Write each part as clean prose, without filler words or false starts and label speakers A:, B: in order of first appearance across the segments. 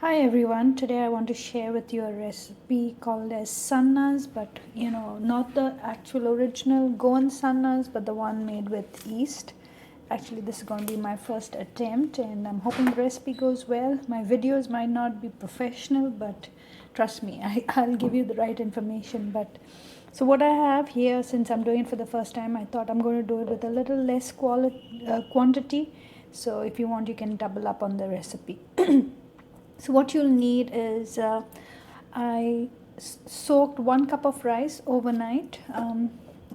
A: Hi everyone, today I want to share with you a recipe called as Sannas, but not the actual original Goan Sannas, but the one made with yeast. Actually, this is going to be my first attempt, and I'm hoping the recipe goes well. My videos might not be professional, but trust me, I'll give you the right information. But so what I have here, since I'm doing it for the first time, I thought I'm going to do it with a little less quantity. So if you want, you can double up on the recipe. So what you'll need is I soaked 1 cup of rice overnight.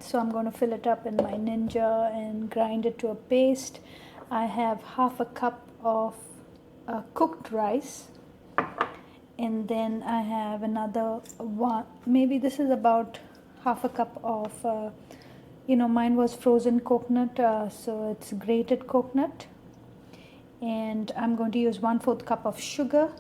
A: So I'm going to fill it up in my Ninja and grind it to a paste. I have half a cup of cooked rice, and then I have another one. Maybe this is about half a cup of mine was frozen coconut, so it's grated coconut. And I'm going to use 1/4 cup of sugar,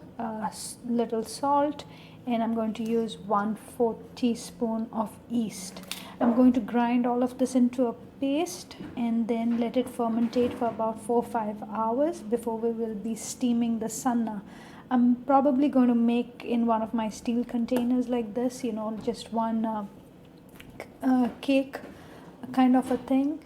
A: little salt, and I'm going to use 1/4 teaspoon of yeast. I'm going to grind all of this into a paste and then let it fermentate for about 4-5 hours before we will be steaming the sanna. I'm probably going to make in one of my steel containers like this, just one cake kind of a thing,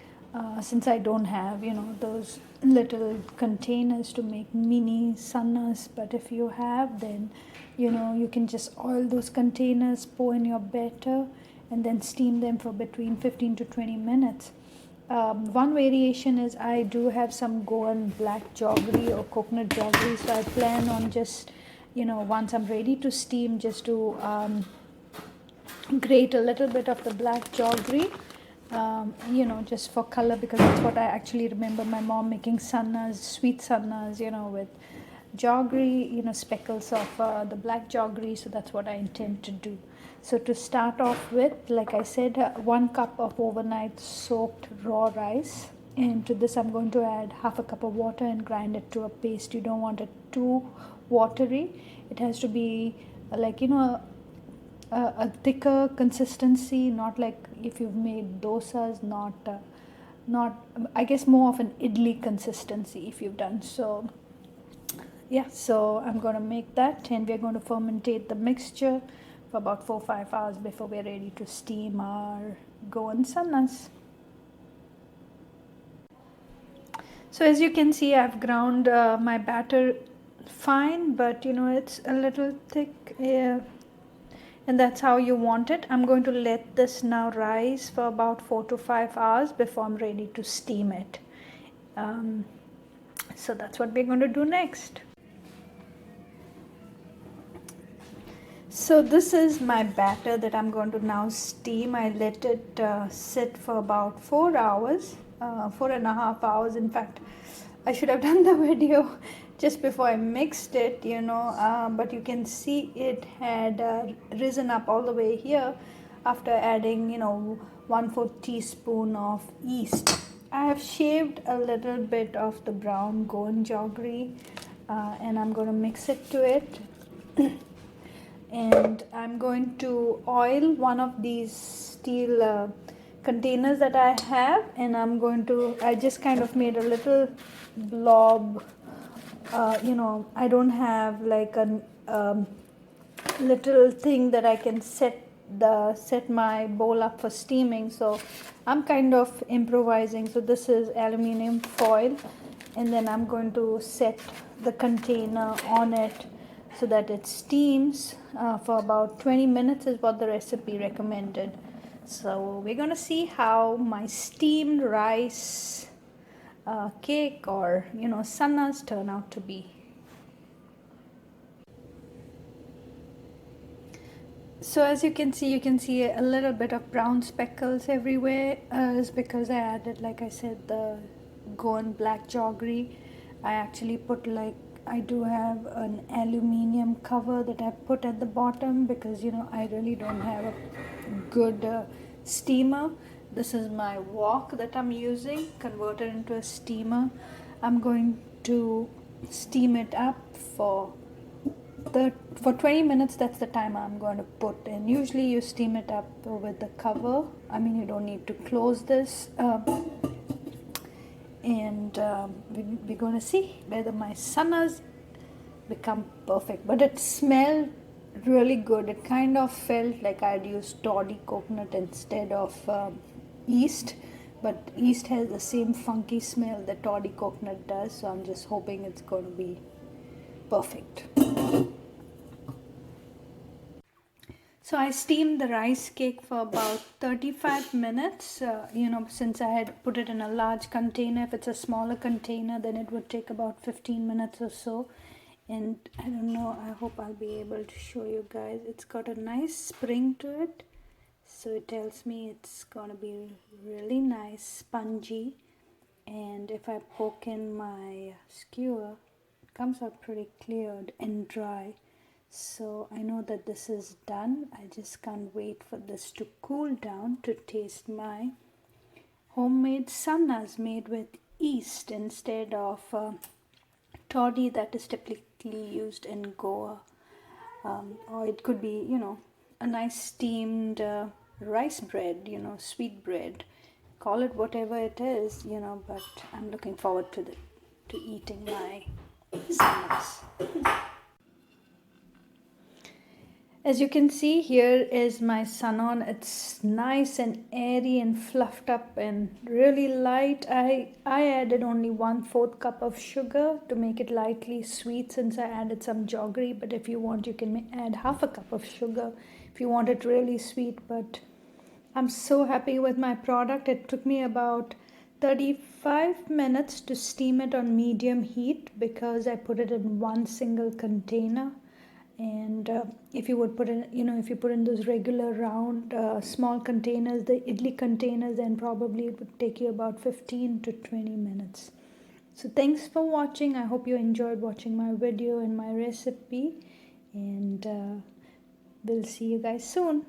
A: since I don't have those little containers to make mini sannas. But if you have, then you can just oil those containers, pour in your batter, and then steam them for between 15 to 20 minutes. One variation is I do have some Goan black jaggery or coconut jaggery, so I plan on just once I'm ready to steam, just to grate a little bit of the black jaggery, just for color, because that's what I actually remember my mom making sannas, sweet sannas, with jaggery, speckles of the black jaggery. So that's what I intend to do. So to start off with, like I said, 1 cup of overnight soaked raw rice. And to this, I'm going to add half a cup of water and grind it to a paste. You don't want it too watery. It has to be like, a thicker consistency, not like if you've made dosas, not I guess more of an idli consistency if you've done. So yeah, so I'm going to make that, and we're going to fermentate the mixture for about 4-5 hours before we're ready to steam our Goan Sannas. So as you can see, I've ground my batter fine, but it's a little thick, and that's how you want it. I'm going to let this now rise for about 4 to 5 hours before I'm ready to steam it. So that's what we're going to do next. So this is my batter that I'm going to now steam. I let it sit for about 4 hours, 4.5 hours. In fact, I should have done the video just before I mixed it, but you can see it had risen up all the way here after adding, 1/4 teaspoon of yeast. I have shaved a little bit of the brown Goan jaggery, and I'm going to mix it to it. And I'm going to oil one of these steel containers that I have, and I just kind of made a little blob. I don't have like a little thing that I can set my bowl up for steaming, so I'm kind of improvising. So this is aluminum foil, and then I'm going to set the container on it so that it steams for about 20 minutes is what the recipe recommended. So we're going to see how my steamed rice cake or sannas turn out to be. So as you can see a little bit of brown speckles everywhere. Is because I added, like I said, the Goan black jaggery. I actually put I do have an aluminium cover that I put at the bottom because I really don't have a good steamer. This is my wok that I'm using, converted into a steamer. I'm going to steam it up for 20 minutes. That's the time I'm going to put in. Usually you steam it up with the cover. I mean, you don't need to close this. And we're going to see whether my sannas become perfect. But it smelled really good. It kind of felt like I'd used toddy coconut instead of yeast. But yeast has the same funky smell that toddy coconut does, so I'm just hoping it's going to be perfect. So I steamed the rice cake for about 35 minutes. Since I had put it in a large container, if it's a smaller container, then it would take about 15 minutes or so. And I don't know, I hope I'll be able to show you guys. It's got a nice spring to it. So it tells me it's gonna be really nice, spongy. And if I poke in my skewer, it comes out pretty cleared and dry. So I know that this is done. I just can't wait for this to cool down to taste my homemade sannas made with yeast instead of toddy that is typically used in Goa. Or it could be, a nice steamed rice bread, sweet bread. Call it whatever it is, but I'm looking forward to eating my sannas. As you can see, here is my sanon. It's nice and airy and fluffed up and really light. I added only 1/4 cup of sugar to make it lightly sweet since I added some jaggery. But if you want, you can add 1/2 cup of sugar if you want it really sweet. But I'm so happy with my product. It took me about 35 minutes to steam it on medium heat because I put it in one single container. And if you would put in, if you put in those regular round small containers, the idli containers, then probably it would take you about 15 to 20 minutes. So thanks for watching. I hope you enjoyed watching my video and my recipe, and we'll see you guys soon.